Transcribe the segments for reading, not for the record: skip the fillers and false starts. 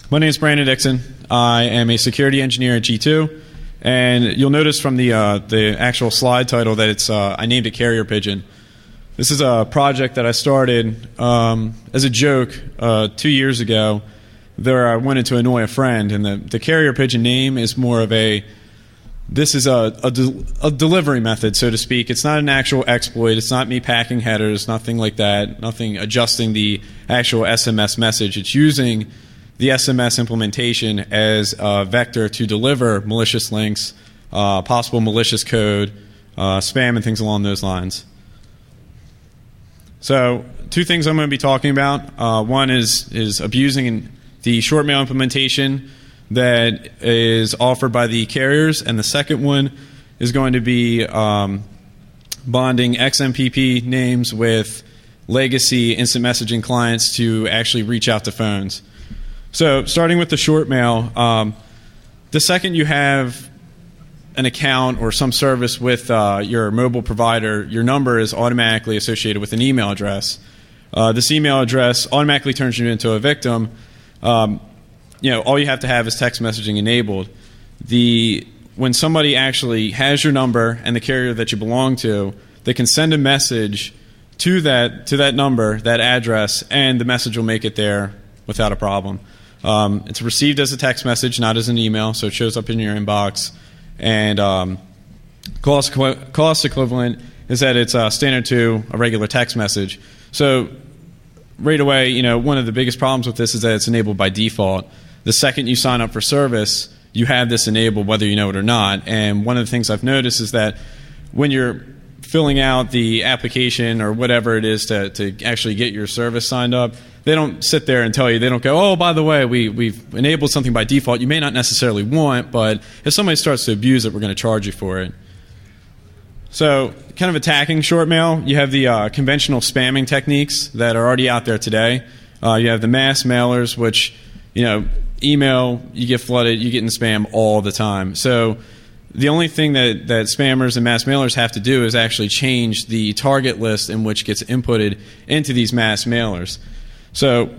My name is Brandon Dixon. I am a security engineer at G2, and you'll notice from the actual slide title that it's I named it Carrier Pigeon. This is a project that I started as a joke 2 years ago. There, I wanted to annoy a friend, and the Carrier Pigeon name is more of a delivery method, so to speak. It's not an actual exploit. It's not me packing headers, nothing like that, nothing adjusting the actual SMS message. It's using the SMS implementation as a vector to deliver malicious links, possible malicious code, spam, and things along those lines. So, two things I'm going to be talking about. One is abusing the short mail implementation that is offered by the carriers, and the second one is going to be bonding XMPP names with legacy instant messaging clients to actually reach out to phones. So starting with the short mail, the second you have an account or some service with your mobile provider, your number is automatically associated with an email address. This email address automatically turns you into a victim. All you have to have is text messaging enabled. When somebody actually has your number and the carrier that you belong to, they can send a message to that number, that address, and the message will make it there without a problem. It's received as a text message, not as an email, so it shows up in your inbox. And cost equivalent is that it's standard to a regular text message. So right away, one of the biggest problems with this is that it's enabled by default. The second you sign up for service, you have this enabled whether you know it or not. And one of the things I've noticed is that when you're filling out the application or whatever it is to actually get your service signed up, they don't sit there and tell you. They don't go, oh, by the way, we've enabled something by default you may not necessarily want, but if somebody starts to abuse it, we're going to charge you for it. So kind of attacking short mail, you have the conventional spamming techniques that are already out there today. You have the mass mailers, which, email, you get flooded, you get in spam all the time. So the only thing that spammers and mass mailers have to do is actually change the target list in which gets inputted into these mass mailers. So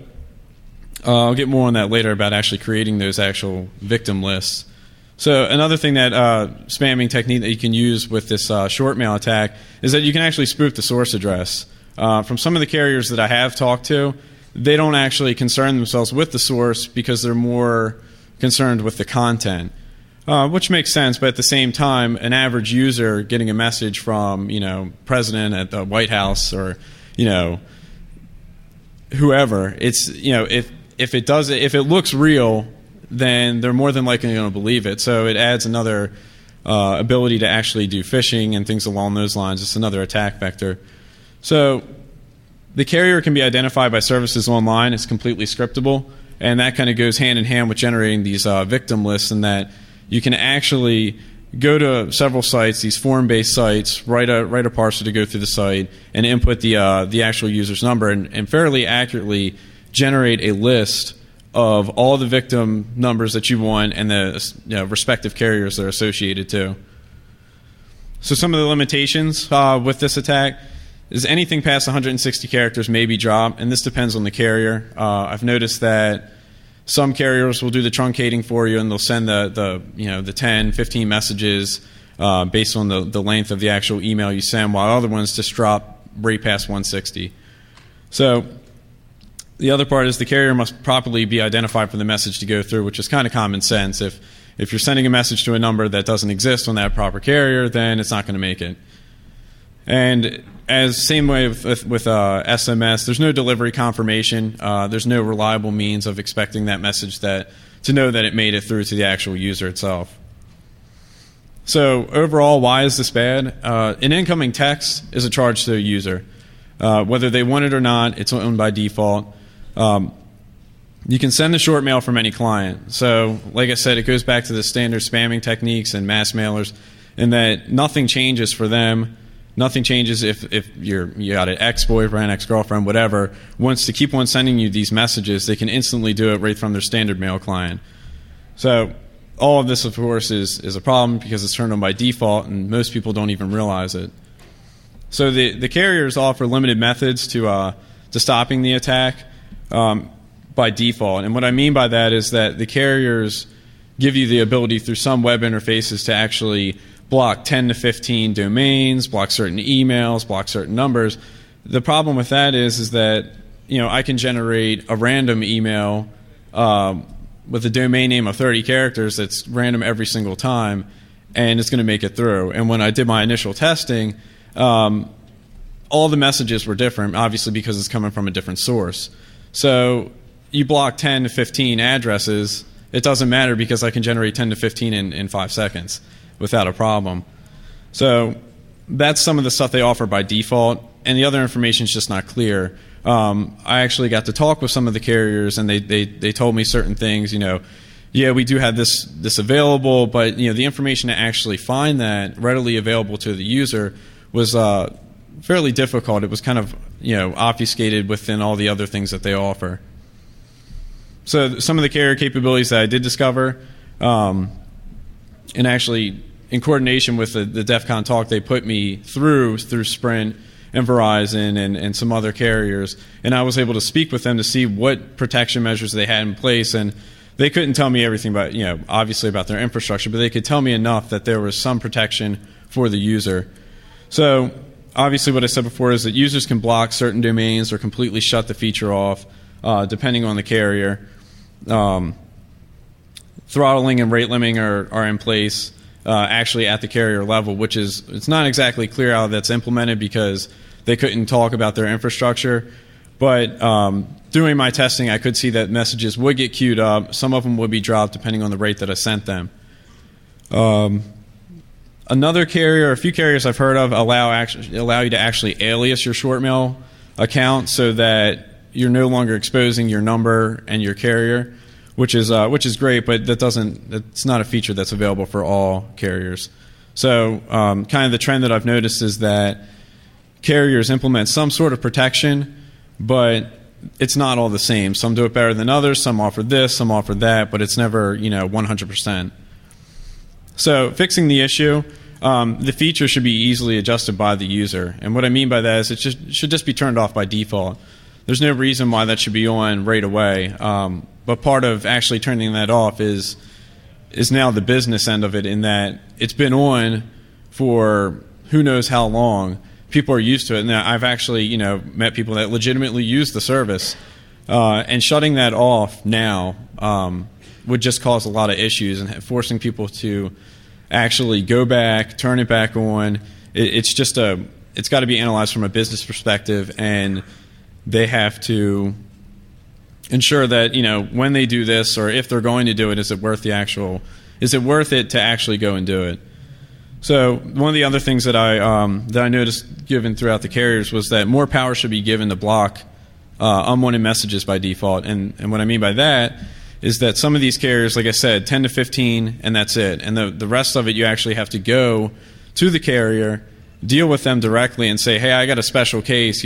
I'll get more on that later about actually creating those actual victim lists. So another thing that spamming technique that you can use with this short mail attack is that you can actually spoof the source address. From some of the carriers that I have talked to, they don't actually concern themselves with the source because they're more concerned with the content, which makes sense. But at the same time, an average user getting a message from president at the White House or whoever, it's if it looks real, then they're more than likely going to believe it. So it adds another ability to actually do phishing and things along those lines. It's another attack vector. So the carrier can be identified by services online. It's completely scriptable, and that kind of goes hand in hand with generating these victim lists, in that you can actually go to several sites, these form-based sites, write a parser to go through the site, and input the actual user's number, and fairly accurately generate a list of all the victim numbers that you want and the respective carriers they're associated to. So some of the limitations with this attack is anything past 160 characters may be dropped, and this depends on the carrier. I've noticed that some carriers will do the truncating for you, and they'll send the 10, 15 messages based on the length of the actual email you send, while other ones just drop right past 160. So the other part is the carrier must properly be identified for the message to go through, which is kind of common sense. If you're sending a message to a number that doesn't exist on that proper carrier, then it's not going to make it. And same way with SMS, there's no delivery confirmation. There's no reliable means of expecting that message to know that it made it through to the actual user itself. So overall, why is this bad? An incoming text is a charge to a user. Whether they want it or not, it's owned by default. You can send the short mail from any client. So like I said, it goes back to the standard spamming techniques and mass mailers, in that nothing changes for them. Nothing changes if you got an ex-boyfriend, ex-girlfriend, whatever, wants to keep on sending you these messages. They can instantly do it right from their standard mail client. So all of this, of course, is a problem because it's turned on by default, and most people don't even realize it. So the carriers offer limited methods to stopping the attack. by default. And what I mean by that is that the carriers give you the ability through some web interfaces to actually block 10 to 15 domains, block certain emails, block certain numbers. The problem with that is that I can generate a random email with a domain name of 30 characters that's random every single time, and it's going to make it through. And when I did my initial testing, all the messages were different, obviously because it's coming from a different source. So you block 10 to 15 addresses, it doesn't matter because I can generate 10 to 15 in 5 seconds without a problem. So that's some of the stuff they offer by default, and the other information is just not clear. I actually got to talk with some of the carriers, and they told me certain things. Yeah, we do have this available, but the information to actually find that readily available to the user was fairly difficult. It was kind of obfuscated within all the other things that they offer. So some of the carrier capabilities that I did discover, and actually in coordination with the DEFCON talk, they put me through Sprint and Verizon and some other carriers, and I was able to speak with them to see what protection measures they had in place. And they couldn't tell me everything about, obviously about their infrastructure, but they could tell me enough that there was some protection for the user. So obviously what I said before is that users can block certain domains or completely shut the feature off, depending on the carrier. Throttling and rate limiting are in place actually at the carrier level, which is, it's not exactly clear how that's implemented because they couldn't talk about their infrastructure. But doing my testing, I could see that messages would get queued up. Some of them would be dropped depending on the rate that I sent them. Another carrier, a few carriers I've heard of, allow you to actually alias your short mail account so that you're no longer exposing your number and your carrier, which is great, but it's not a feature that's available for all carriers. So kind of the trend that I've noticed is that carriers implement some sort of protection, but it's not all the same. Some do it better than others. Some offer this, some offer that, but it's never 100%. So fixing the issue, the feature should be easily adjusted by the user. And what I mean by that is it should just be turned off by default. There's no reason why that should be on right away. But part of actually turning that off is now the business end of it, in that it's been on for who knows how long. People are used to it. Now, I've actually met people that legitimately use the service, and shutting that off now would just cause a lot of issues, and forcing people to actually go back, turn it back on. It's got to be analyzed from a business perspective, and they have to ensure that when they do this, or if they're going to do it, is it worth it to actually go and do it? So one of the other things that I noticed given throughout the carriers was that more power should be given to block unwanted messages by default. And what I mean by that is that some of these carriers, like I said, 10 to 15, and that's it. And the rest of it, you actually have to go to the carrier, deal with them directly, and say, hey, I got a special case.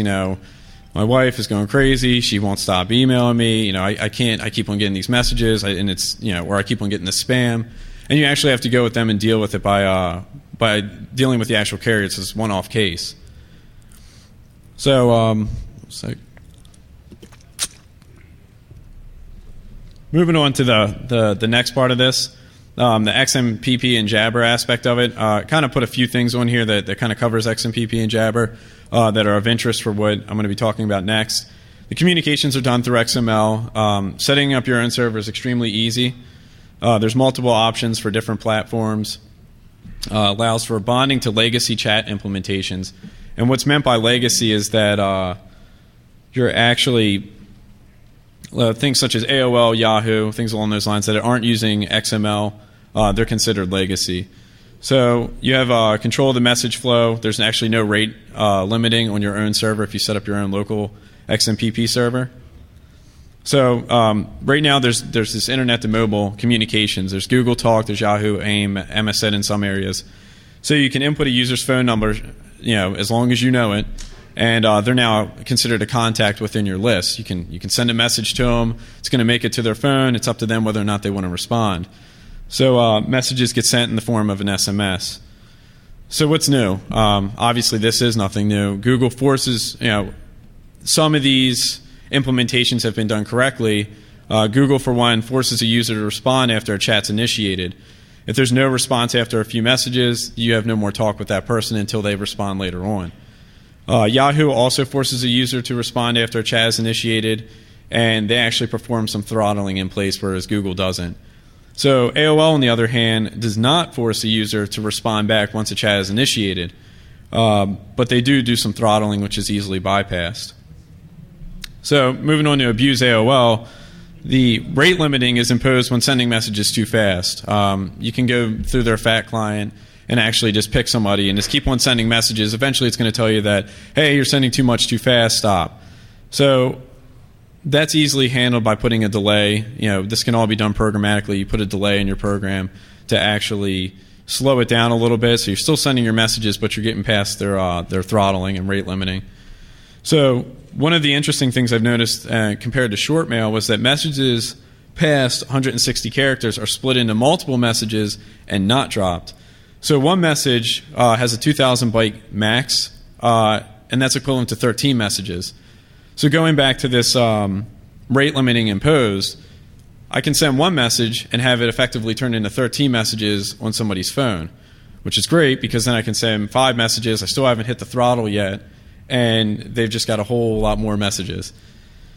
My wife is going crazy. She won't stop emailing me. I keep on getting these messages, and it's or I keep on getting the spam. And you actually have to go with them and deal with it by dealing with the actual carrier. It's this one-off case. So, moving on to the next part of this, the XMPP and Jabber aspect of it. Kind of put a few things on here that kind of covers XMPP and Jabber that are of interest for what I'm going to be talking about next. The communications are done through XML. Setting up your own server is extremely easy. There's multiple options for different platforms. Allows for bonding to legacy chat implementations. And what's meant by legacy is that you're actually things such as AOL, Yahoo, things along those lines that aren't using XML, they're considered legacy. So you have control of the message flow. There's actually no rate limiting on your own server if you set up your own local XMPP server. So right now there's this internet to mobile communications. There's Google Talk, there's Yahoo, AIM, MSN in some areas. So you can input a user's phone number, as long as you know it, and they're now considered a contact within your list. You can send a message to them. It's going to make it to their phone. It's up to them whether or not they want to respond. So messages get sent in the form of an SMS. So what's new? Obviously, this is nothing new. Google forces, some of these implementations have been done correctly, Google, for one, forces a user to respond after a chat's initiated. If there's no response after a few messages, you have no more talk with that person until they respond later on. Yahoo also forces a user to respond after a chat is initiated, and they actually perform some throttling in place, whereas Google doesn't. So AOL, on the other hand, does not force a user to respond back once a chat is initiated, but they do some throttling, which is easily bypassed. So moving on to abuse AOL, the rate limiting is imposed when sending messages too fast. You can go through their FAT client and actually just pick somebody and just keep on sending messages. Eventually it's going to tell you that, hey, you're sending too much too fast, stop. So that's easily handled by putting a delay. This can all be done programmatically. You put a delay in your program to actually slow it down a little bit, so you're still sending your messages, but you're getting past their throttling and rate limiting. So one of the interesting things I've noticed compared to short mail was that messages past 160 characters are split into multiple messages and not dropped. So one message has a 2,000 byte max, and that's equivalent to 13 messages. So going back to this rate limiting imposed, I can send one message and have it effectively turn into 13 messages on somebody's phone, which is great because then I can send 5 messages. I still haven't hit the throttle yet, and they've just got a whole lot more messages.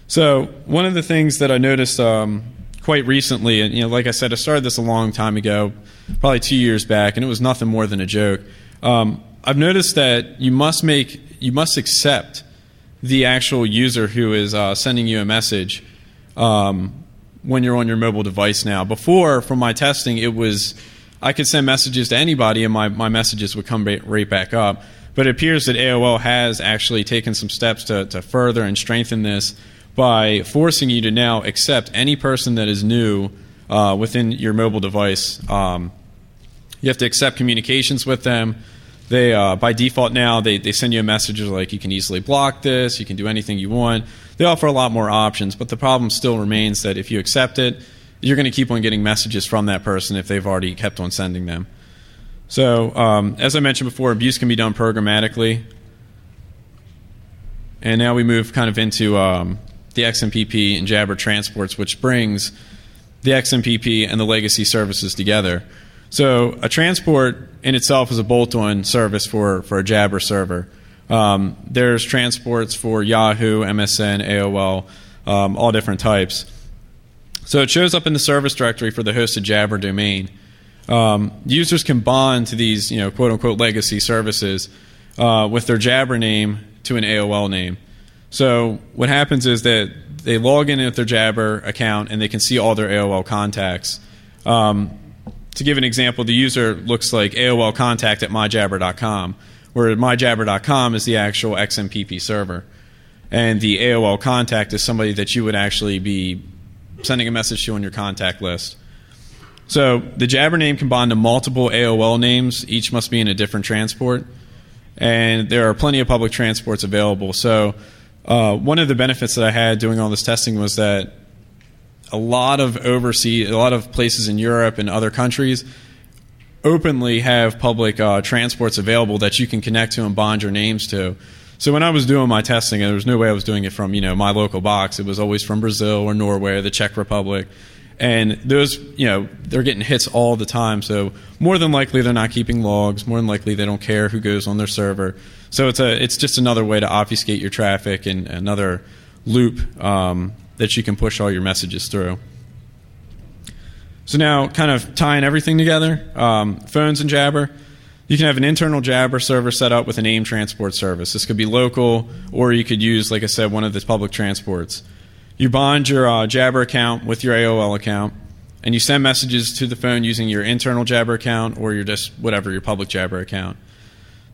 So one of the things that I noticed quite recently, and like I said, I started this a long time ago, probably 2 years back, and it was nothing more than a joke. I've noticed that you must accept the actual user who is sending you a message when you're on your mobile device now. Before, from my testing, it was I could send messages to anybody and my messages would come right back up. But it appears that AOL has actually taken some steps to further and strengthen this by forcing you to now accept any person that is new within your mobile device. You have to accept communications with them. They, by default now, they send you a message like you can easily block this, you can do anything you want. They offer a lot more options, but the problem still remains that if you accept it, you're going to keep on getting messages from that person if they've already kept on sending them. So, as I mentioned before, abuse can be done programmatically. And now we move kind of into the XMPP and Jabber transports, which brings the XMPP and the legacy services together. So a transport in itself is a bolt-on service for a Jabber server. There's transports for Yahoo, MSN, AOL, all different types. So it shows up in the service directory for the hosted Jabber domain. Users can bond to these, quote-unquote legacy services with their Jabber name to an AOL name. So what happens is that they log in with their Jabber account and they can see all their AOL contacts. To give an example, the user looks like AOL contact at myjabber.com, where myjabber.com is the actual XMPP server. And the AOL contact is somebody that you would actually be sending a message to on your contact list. So the Jabber name can bond to multiple AOL names. Each must be in a different transport. And there are plenty of public transports available. So one of the benefits that I had doing all this testing was that a lot of places in Europe and other countries openly have public transports available that you can connect to and bond your names to. So when I was doing my testing, there was no way I was doing it from my local box. It was always from Brazil or Norway or the Czech Republic. And those, they're getting hits all the time. So more than likely they're not keeping logs. More than likely they don't care who goes on their server. So it's just another way to obfuscate your traffic and another loop that you can push all your messages through. So now, kind of tying everything together, phones and Jabber, you can have an internal Jabber server set up with a name transport service. This could be local, or you could use, like I said, one of the public transports. You bond your Jabber account with your AOL account, and you send messages to the phone using your internal Jabber account or your public Jabber account.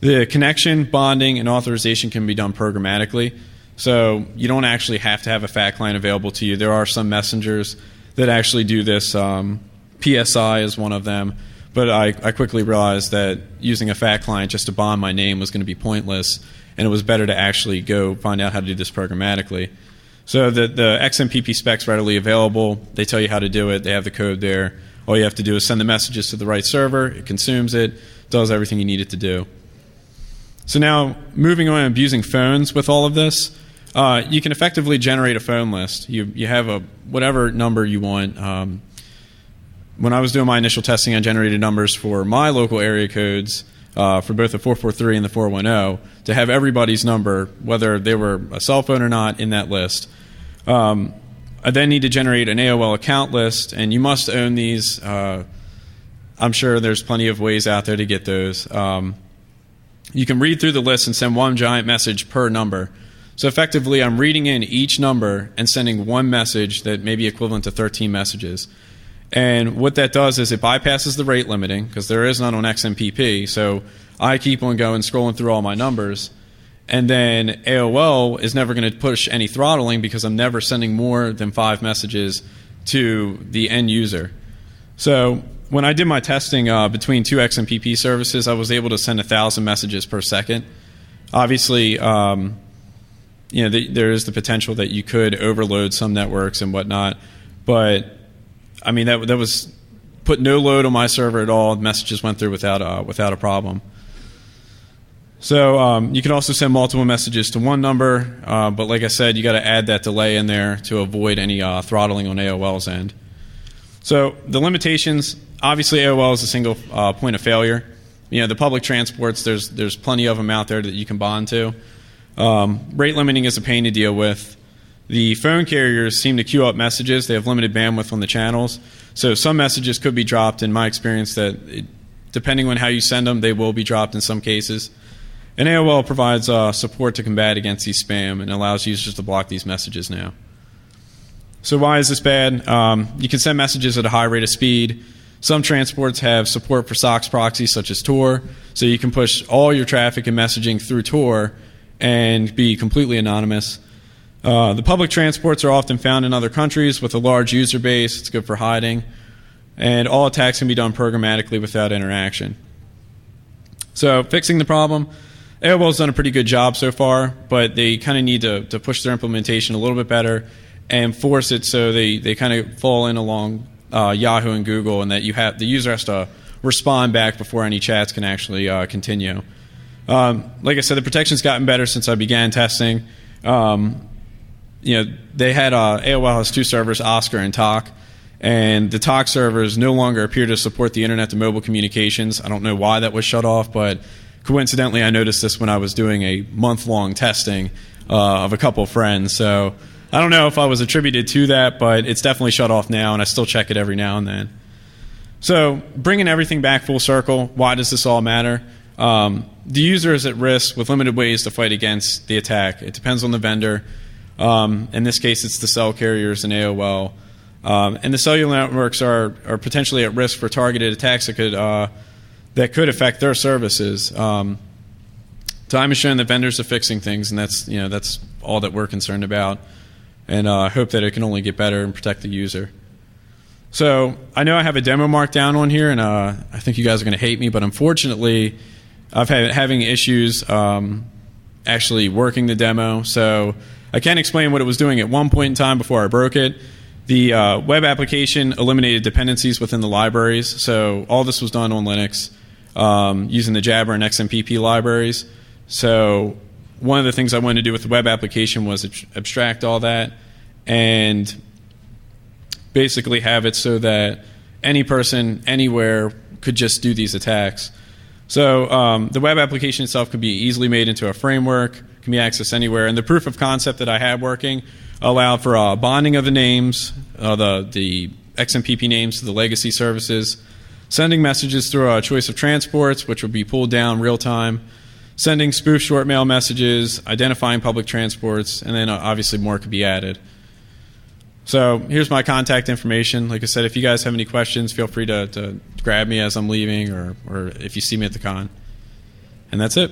The connection, bonding, and authorization can be done programmatically. So you don't actually have to have a FAT client available to you. There are some messengers that actually do this. PSI is one of them. But I quickly realized that using a FAT client just to bond my name was going to be pointless, and it was better to actually go find out how to do this programmatically. So the XMPP spec's readily available. They tell you how to do it. They have the code there. All you have to do is send the messages to the right server. It consumes it, does everything you need it to do. So now, moving on and abusing phones with all of this, you can effectively generate a phone list. You have whatever number you want. When I was doing my initial testing, I generated numbers for my local area codes for both the 443 and the 410 to have everybody's number, whether they were a cell phone or not, in that list. I then need to generate an AOL account list, and you must own these. I'm sure there's plenty of ways out there to get those. You can read through the list and send one giant message per number. So effectively, I'm reading in each number and sending one message that may be equivalent to 13 messages. And what that does is it bypasses the rate limiting, because there is none on XMPP. So I keep on going, scrolling through all my numbers. And then AOL is never going to push any throttling, because I'm never sending more than 5 messages to the end user. So when I did my testing between 2 XMPP services, I was able to send 1,000 messages per second. Obviously, there is the potential that you could overload some networks and whatnot, but I mean that was put no load on my server at all. Messages went through without a problem. So you can also send multiple messages to one number, but like I said, you got to add that delay in there to avoid any throttling on AOL's end. So the limitations, obviously AOL is a single point of failure. The public transports, there's plenty of them out there that you can bond to. Rate limiting is a pain to deal with. The phone carriers seem to queue up messages. They have limited bandwidth on the channels. So some messages could be dropped, in my experience, depending on how you send them, they will be dropped in some cases. And AOL provides support to combat against these spam and allows users to block these messages now. So why is this bad? You can send messages at a high rate of speed. Some transports have support for SOX proxies such as Tor, so you can push all your traffic and messaging through Tor and be completely anonymous. The public transports are often found in other countries with a large user base. It's good for hiding. And all attacks can be done programmatically without interaction. So fixing the problem, AOL's done a pretty good job so far, but they kind of need to push their implementation a little bit better and force it so they kind of fall in along Yahoo and Google, and that the user has to respond back before any chats can actually continue. Like I said, the protection's gotten better since I began testing. They had AOL has 2 servers, Oscar and Talk, and the Talk servers no longer appear to support the internet to mobile communications. I don't know why that was shut off, but coincidentally, I noticed this when I was doing a month-long testing of a couple of friends. So I don't know if I was attributed to that, but it's definitely shut off now, and I still check it every now and then. So bringing everything back full circle, why does this all matter? The user is at risk with limited ways to fight against the attack. It depends on the vendor. In this case, it's the cell carriers and AOL. And the cellular networks are potentially at risk for targeted attacks that could affect their services. Time has shown that vendors are fixing things, and that's all that we're concerned about. And I hope that it can only get better and protect the user. So I know I have a demo marked down on here, and I think you guys are going to hate me, but unfortunately, I've had having issues actually working the demo. So I can't explain what it was doing at one point in time before I broke it. The web application eliminated dependencies within the libraries. So all this was done on Linux using the Jabber and XMPP libraries. So one of the things I wanted to do with the web application was abstract all that and basically have it so that any person anywhere could just do these attacks. So the web application itself could be easily made into a framework, can be accessed anywhere. And the proof of concept that I had working allowed for bonding of the names, the XMPP names to the legacy services, sending messages through a choice of transports, which would be pulled down real time, sending spoof short mail messages, identifying public transports, and then obviously more could be added. So here's my contact information. Like I said, if you guys have any questions, feel free to grab me as I'm leaving or if you see me at the con. And that's it.